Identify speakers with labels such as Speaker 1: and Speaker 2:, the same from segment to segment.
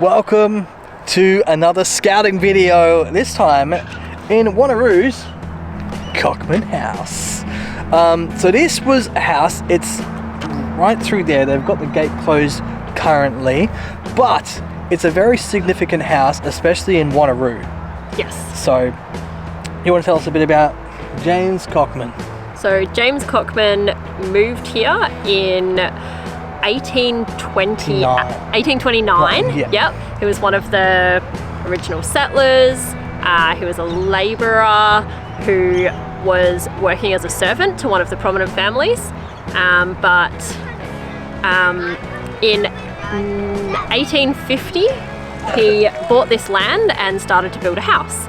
Speaker 1: Welcome to another scouting video, this time in Wanneroo's Cockman House. So this was a house, it's right through there, they've got the gate closed currently, but it's a very significant house, especially in Wanneroo. Yes. So, you want to tell us a bit about James Cockman?
Speaker 2: So James Cockman moved here in 1829.
Speaker 1: Yeah.
Speaker 2: Yep. He was one of the original settlers. He was a labourer who was working as a servant to one of the prominent families. But in 1850, he bought this land and started to build a house.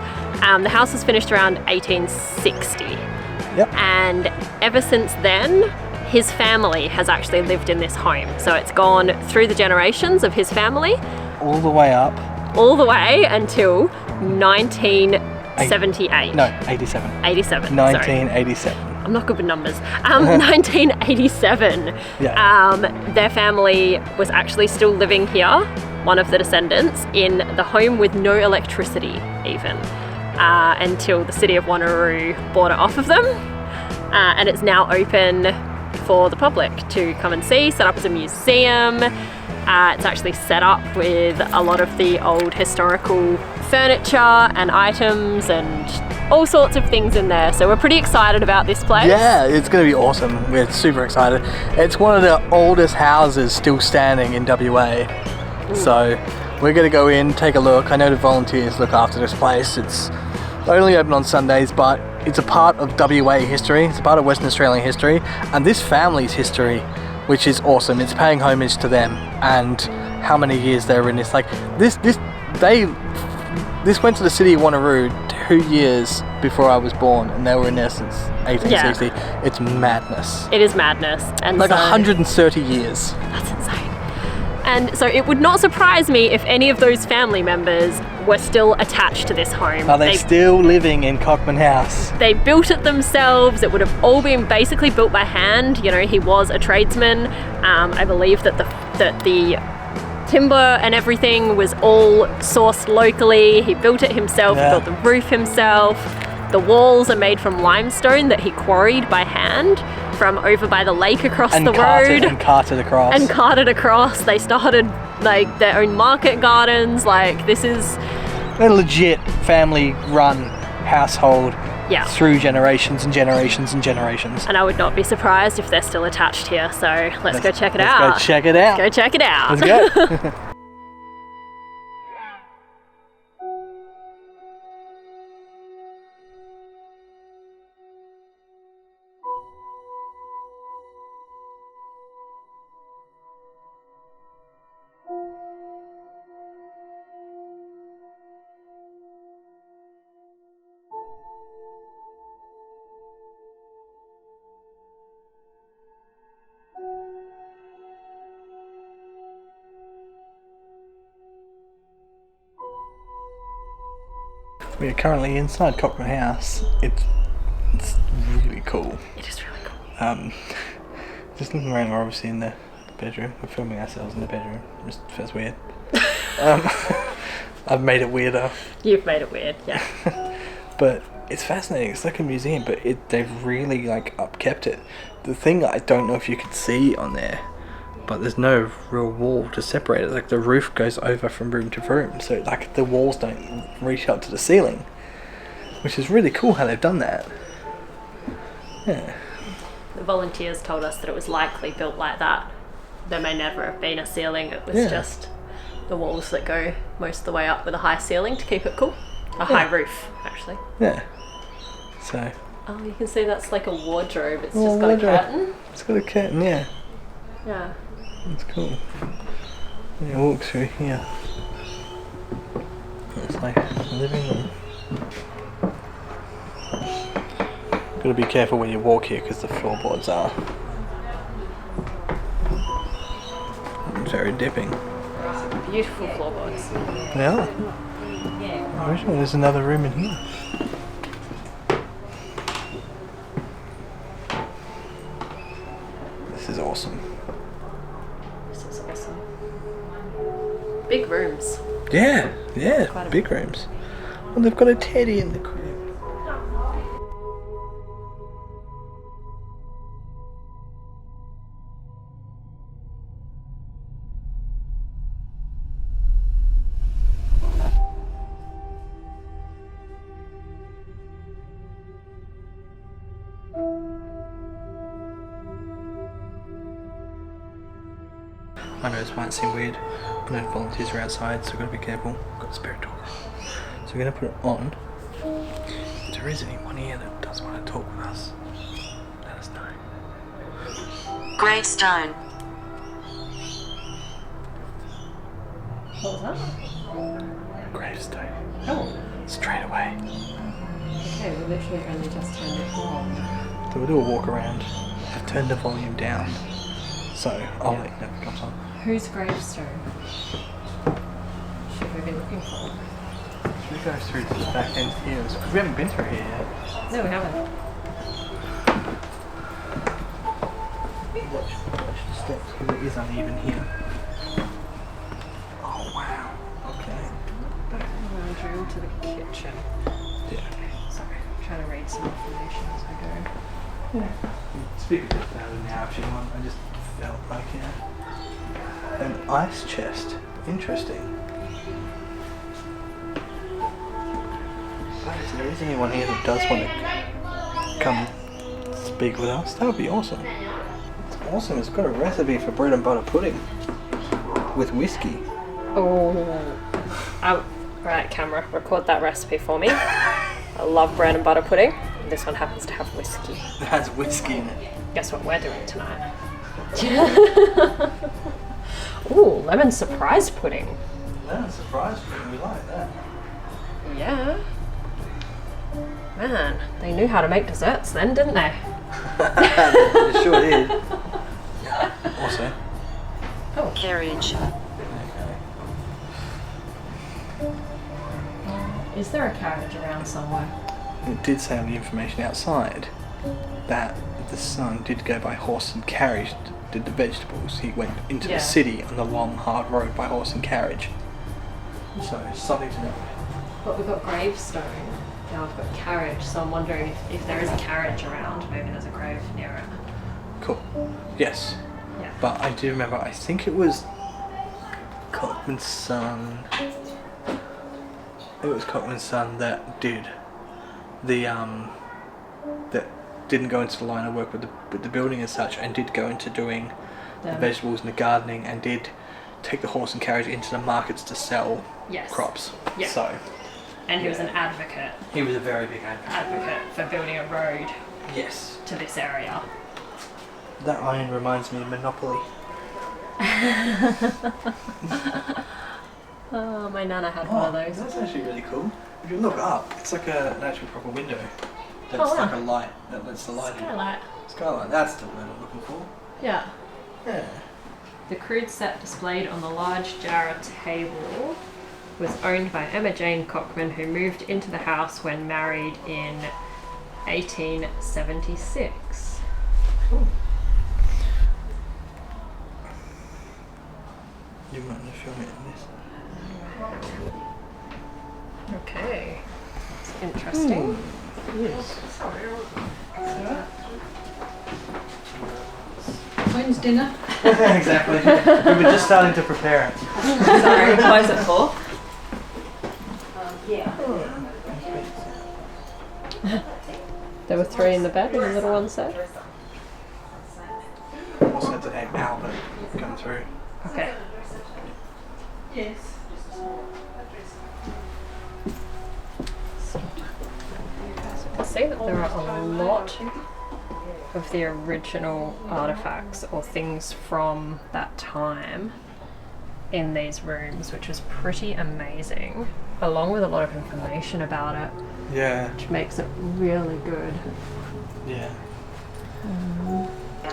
Speaker 2: The house was finished around 1860.
Speaker 1: Yep.
Speaker 2: And ever since then, his family has actually lived in this home. So it's gone through the generations of his family.
Speaker 1: All the way up.
Speaker 2: All the way until 1978.
Speaker 1: No, 87.
Speaker 2: 87.
Speaker 1: 1987.
Speaker 2: Sorry. I'm not good with numbers. 1987.
Speaker 1: Yeah.
Speaker 2: Their family was actually still living here, one of the descendants, in the home with no electricity even, until the city of Wanneroo bought it off of them. And it's now open for the public to come and see, set up as a museum. It's actually set up with a lot of the old historical furniture and items and all sorts of things in there. So we're pretty excited about this place.
Speaker 1: Yeah, it's going to be awesome. We're super excited. It's one of the oldest houses still standing in WA. So we're going to go in, take a look. I know the volunteers look after this place. It's only open on Sundays, but it's a part of WA history. It's a part of Western Australian history, and this family's history, which is awesome. It's paying homage to them and how many years they were in this. Like this went to the city of Wanneroo 2 years before I was born, and they were in there since 1860. Yeah. It's madness.
Speaker 2: It is madness, and
Speaker 1: like 130 years.
Speaker 2: That's insane. And so it would not surprise me if any of those family members were still attached to this home.
Speaker 1: Are they still living in Cockman House?
Speaker 2: They built it themselves. It would have all been basically built by hand. You know, he was a tradesman. I believe that the timber and everything was all sourced locally. He built it himself.
Speaker 1: Yeah.
Speaker 2: He built the roof himself. The walls are made from limestone that he quarried by hand from over by the lake across the road.
Speaker 1: And carted across.
Speaker 2: They started like their own market gardens. Like this is
Speaker 1: a legit family run household.
Speaker 2: Yeah.
Speaker 1: Through generations and generations and generations.
Speaker 2: And I would not be surprised if they're still attached here. So let's go check it out.
Speaker 1: Let's go check it out.
Speaker 2: Let's go check it out.
Speaker 1: Let's go. We are currently inside Cockman House. It's really cool.
Speaker 2: It is really cool.
Speaker 1: Just looking around, we're obviously in the bedroom. We're filming ourselves in the bedroom. It just feels weird. I've made it weirder.
Speaker 2: You've made it weird, yeah.
Speaker 1: But it's fascinating. It's like a museum, but they've really like upkept it. The thing I don't know if you could see on there, but there's no real wall to separate it. Like the roof goes over from room to room, so like the walls don't reach up to the ceiling, which is really cool how they've done that. Yeah.
Speaker 2: The volunteers told us that it was likely built like that. There may never have been a ceiling. It was just the walls that go most of the way up with a high ceiling to keep it cool. High roof, actually.
Speaker 1: Yeah. So.
Speaker 2: Oh, you can see that's like a wardrobe. It's just got a curtain.
Speaker 1: It's got a curtain, yeah.
Speaker 2: Yeah.
Speaker 1: That's cool. You walk through here. It's like a living room. Gotta be careful when you walk here because the floorboards are very dipping.
Speaker 2: Beautiful floorboards.
Speaker 1: Yeah. Originally, there's another room in here. This is awesome.
Speaker 2: This is awesome. Big rooms.
Speaker 1: Yeah,
Speaker 2: Quite a
Speaker 1: big rooms. Well, they've got a teddy in the crib. I know this might seem weird, but no volunteers are outside, so we've got to be careful. Got the spirit talk. So we're going to put it on. If there is anyone here that does want to talk with us, let us know.
Speaker 3: Gravestone.
Speaker 2: What was that?
Speaker 1: Gravestone.
Speaker 2: Oh.
Speaker 1: Straight away.
Speaker 2: Okay, we literally only just turned it on.
Speaker 1: So we'll do a walk around. I've turned the volume down, so I'll let you know if it comes on.
Speaker 2: Whose gravestone should we be looking for?
Speaker 1: Should we go through to the back end here? Because we haven't been through here yet.
Speaker 2: No, we haven't.
Speaker 1: Watch the steps, because it is uneven here. Oh wow. Okay.
Speaker 2: Around room to the kitchen.
Speaker 1: Yeah.
Speaker 2: Sorry, I'm trying to read some information as I go.
Speaker 1: Yeah. Speak a bit louder now if you want. I just felt like an ice chest. Interesting. But if there is anyone here that does want to come speak with us, that would be awesome. It's awesome. It's got a recipe for bread and butter pudding with whiskey.
Speaker 2: Oh. Right, camera, record that recipe for me. I love bread and butter pudding. This one happens to have whiskey.
Speaker 1: It has whiskey in it.
Speaker 2: Guess what we're doing tonight? Ooh, lemon surprise pudding.
Speaker 1: That's a surprise pudding. We like that.
Speaker 2: Yeah. Man, they knew how to make desserts then, didn't they?
Speaker 1: It sure did. Yeah. Also.
Speaker 2: Oh.
Speaker 3: Carriage.
Speaker 2: Is there a carriage around somewhere?
Speaker 1: It did say on the information outside that the son did go by horse and carriage, did the vegetables. He went into the city on the long, hard road by horse and carriage. So, something to know.
Speaker 2: But we've got gravestone. Now we've got carriage, so I'm wondering if there is a carriage around. Maybe there's a grave near it.
Speaker 1: Cool. Yes.
Speaker 2: Yeah.
Speaker 1: But I do remember, I think it was Cockman's son. It was Cockman's son that did the that didn't go into the line of work with the building as such, and did go into doing the vegetables and the gardening, and did take the horse and carriage into the markets to sell crops.
Speaker 2: Yeah.
Speaker 1: So.
Speaker 2: And he was an advocate.
Speaker 1: He was a very big advocate
Speaker 2: For building a road.
Speaker 1: Yes.
Speaker 2: To this area.
Speaker 1: That iron reminds me of Monopoly.
Speaker 2: Oh, my nana had one of those.
Speaker 1: That's actually really cool. If you look up, it's like an actual proper window. That's like a light that lets the light in.
Speaker 2: Skylight.
Speaker 1: Skylight, that's the word I'm looking for.
Speaker 2: Yeah.
Speaker 1: Yeah.
Speaker 2: The crude set displayed on the large Jarrah table was owned by Emma Jane Cockman, who moved into the house when married in 1876.
Speaker 1: Cool. You might want to film it in this.
Speaker 2: Okay. That's interesting.
Speaker 1: Yes.
Speaker 4: When's dinner?
Speaker 1: Exactly. We were just starting to prepare it.
Speaker 2: Sorry, what is it for? There were 3 in the bed and the little one said?
Speaker 1: Also had to name Albert come through.
Speaker 2: Okay.
Speaker 4: Yes.
Speaker 2: So you can see that there are a lot of the original artifacts or things from that time in these rooms, which is pretty amazing, along with a lot of information about it,
Speaker 1: Yeah.
Speaker 2: which makes it really good.
Speaker 1: Yeah.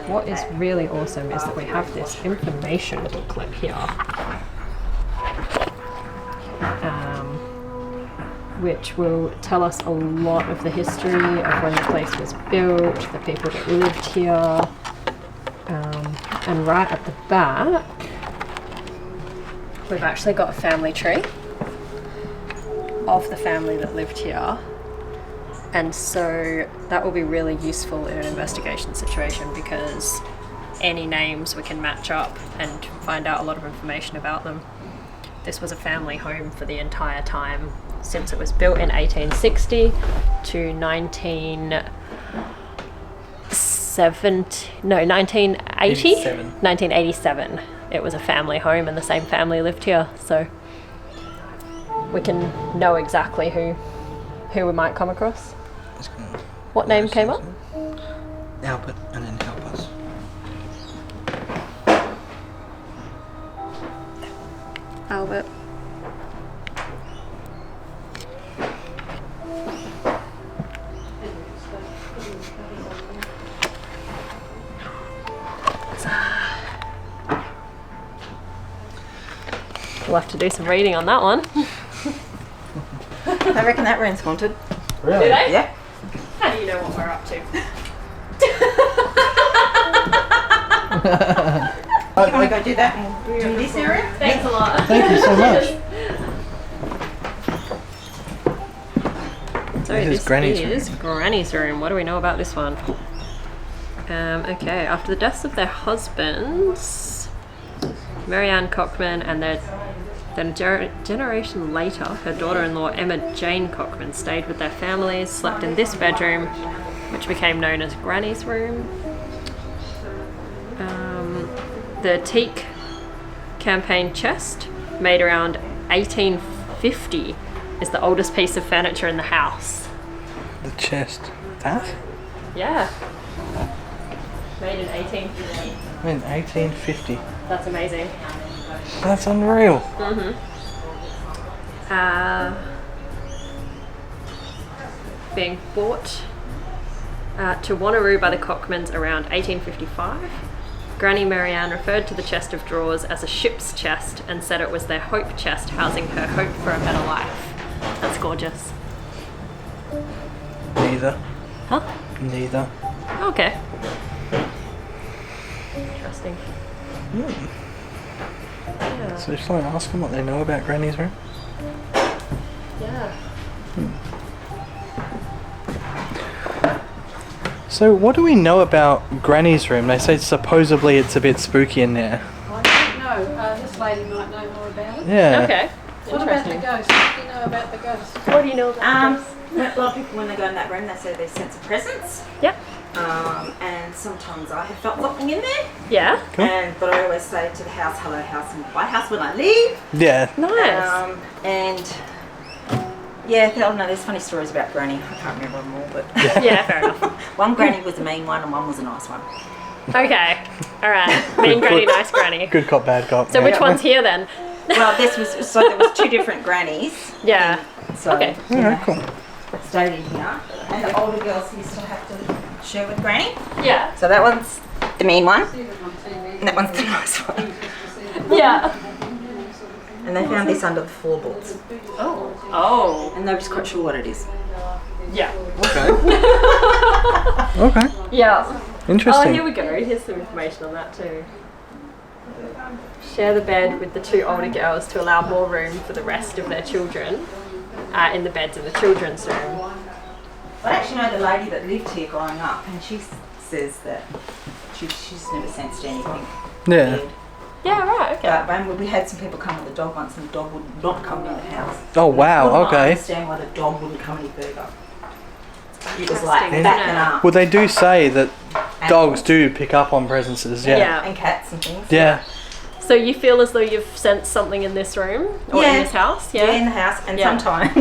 Speaker 2: What is really awesome is that we have this information booklet here, which will tell us a lot of the history of when the place was built, the people that lived here, and right at the back we've actually got a family tree of the family that lived here. And so that will be really useful in an investigation situation because any names we can match up and find out a lot of information about them. This was a family home for the entire time since it was built in 1860 to 1987. It was a family home and the same family lived here, so we can know exactly who we might come across. What name came up?
Speaker 1: Albert, and then help us.
Speaker 2: Albert. We'll have to do some reading on that one.
Speaker 3: I reckon that room's haunted.
Speaker 1: Really?
Speaker 2: Do they?
Speaker 3: Yeah.
Speaker 2: How do you know what we're up to?
Speaker 3: You want to go do that and do this area?
Speaker 2: Thanks a lot.
Speaker 1: Thank you so much.
Speaker 2: So
Speaker 1: This is
Speaker 2: this
Speaker 1: Granny's
Speaker 2: is Granny's room. What do we know about this one? Okay, after the deaths of their husbands, Mary Ann Cockman, and then a generation later, her daughter-in-law Emma Jane Cockman stayed with their families, slept in this bedroom, which became known as Granny's room. The teak campaign chest, made around 1850, is the oldest piece of furniture in the house.
Speaker 1: The chest. That?
Speaker 2: Yeah. Made in 1850.
Speaker 1: In 1850.
Speaker 2: That's amazing.
Speaker 1: That's unreal.
Speaker 2: Being brought to Wanneroo by the Cockmans around 1855. Granny Marianne referred to the chest of drawers as a ship's chest and said it was their hope chest housing her hope for a better life. That's gorgeous.
Speaker 1: Neither.
Speaker 2: Huh?
Speaker 1: Neither.
Speaker 2: Okay. Interesting. Yeah.
Speaker 1: So shall I ask them what they know about Granny's room?
Speaker 2: Yeah.
Speaker 1: So what do we know about Granny's room? They say supposedly it's a bit spooky in there.
Speaker 4: I don't know. This lady might know more about it.
Speaker 1: Yeah.
Speaker 2: Okay.
Speaker 4: What about the ghost? What do you know about the ghost?
Speaker 2: What do you know about this?
Speaker 3: A lot of people when they go in that room they say they sense a presence.
Speaker 2: Yep.
Speaker 3: And sometimes I have felt something in there.
Speaker 2: Yeah.
Speaker 1: Cool.
Speaker 3: But I always say to the house, hello house, and my house when I leave.
Speaker 1: Yeah.
Speaker 2: Nice.
Speaker 3: And yeah, there's funny stories about Granny. I can't remember them all, but
Speaker 2: Yeah, fair enough.
Speaker 3: one Granny was a mean one and one was a nice one.
Speaker 2: Okay. Alright. Mean Granny, nice Granny.
Speaker 1: Good cop, bad cop.
Speaker 2: So
Speaker 1: yeah.
Speaker 2: which one's here then?
Speaker 3: Well, there was two different grannies.
Speaker 2: Yeah.
Speaker 3: So
Speaker 2: Okay.
Speaker 3: you know,
Speaker 1: Alright, cool.
Speaker 3: stayed in here, and the older girls used to have to share with Granny.
Speaker 2: Yeah.
Speaker 3: So that one's the mean one,
Speaker 4: See them on TV.
Speaker 3: and that one's the nice one.
Speaker 2: Yeah.
Speaker 3: And they found this under the floorboards,
Speaker 2: Oh.
Speaker 3: and nobody's quite sure what it is.
Speaker 2: Yeah.
Speaker 1: Okay. Okay.
Speaker 2: Yeah.
Speaker 1: Interesting.
Speaker 2: Oh, here we go. Here's some information on that too. Share the bed with the two older girls to allow more room for the rest of their children in the beds in the children's room.
Speaker 3: I actually know the lady that lived here growing up, and she says that she's never sensed anything.
Speaker 1: Yeah.
Speaker 3: weird.
Speaker 2: Yeah, right, okay.
Speaker 3: But when we had some people come with the dog once, and the dog would not come in the house.
Speaker 1: Oh wow.
Speaker 3: Couldn't
Speaker 1: Okay.
Speaker 3: understand why the dog wouldn't come any further. It was
Speaker 2: Interesting,
Speaker 3: like
Speaker 2: isn't
Speaker 3: backing
Speaker 2: it?
Speaker 3: up.
Speaker 1: Well, they do say that dogs do pick up on presences. Yeah.
Speaker 2: Yeah.
Speaker 3: And cats and things.
Speaker 1: Yeah.
Speaker 2: So you feel as though you've sensed something in this room or
Speaker 3: Yeah.
Speaker 2: in this house?
Speaker 3: Yeah, in the house, and
Speaker 2: Yeah.
Speaker 3: sometimes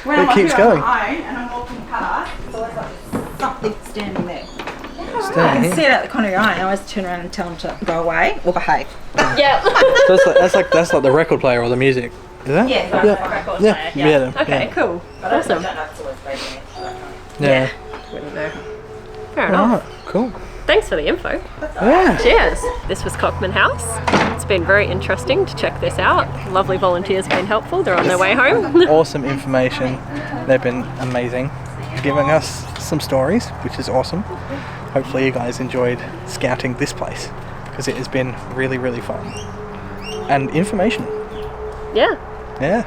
Speaker 3: when
Speaker 1: It
Speaker 3: I'm up
Speaker 1: keeps
Speaker 3: here
Speaker 1: going.
Speaker 3: on my own and I'm walking past, it's always like there's something standing there. I can
Speaker 1: Staying.
Speaker 3: see it out the corner of your eye, and I always turn around and tell them to go away or behave.
Speaker 2: Yeah.
Speaker 1: That's like the record player or the music. Is that?
Speaker 3: Yeah,
Speaker 1: Yeah.
Speaker 2: Record
Speaker 1: Yeah.
Speaker 2: player,
Speaker 1: Yeah.
Speaker 2: Okay,
Speaker 1: Yeah.
Speaker 2: cool.
Speaker 3: But I
Speaker 2: Awesome.
Speaker 3: don't know if it's always been there.
Speaker 1: Yeah.
Speaker 2: Wouldn't know. Fair enough.
Speaker 1: Alright. Cool.
Speaker 2: Thanks for the info.
Speaker 1: Yeah.
Speaker 2: Cheers. This was Cockman House. It's been very interesting to check this out. Lovely volunteers been helpful. They're on their way home.
Speaker 1: Awesome information. They've been amazing, giving us some stories, which is awesome. Hopefully you guys enjoyed scouting this place because it has been really, really fun and informational.
Speaker 2: Yeah.
Speaker 1: Yeah.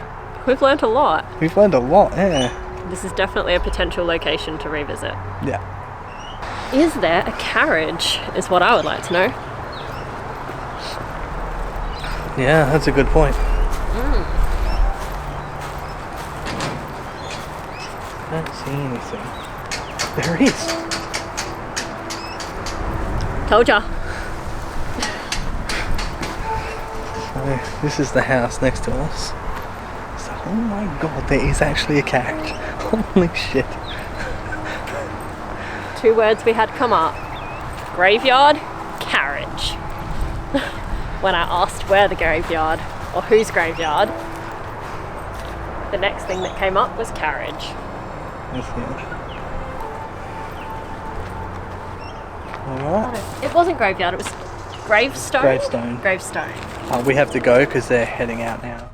Speaker 2: We've learnt a lot.
Speaker 1: We've learned a lot, yeah.
Speaker 2: This is definitely a potential location to revisit.
Speaker 1: Yeah.
Speaker 2: Is there a carriage, is what I would like to know.
Speaker 1: Yeah, that's a good point. I don't see anything. There is.
Speaker 2: Told ya.
Speaker 1: So this is the house next to us. So, oh my god, there is actually a carriage. Holy shit.
Speaker 2: 2 words we had come up. Graveyard, carriage. When I asked where the graveyard, or whose graveyard, the next thing that came up was carriage.
Speaker 1: Alright.
Speaker 2: It wasn't graveyard, it was gravestone.
Speaker 1: Gravestone.
Speaker 2: Gravestone.
Speaker 1: We have to go because they're heading out now.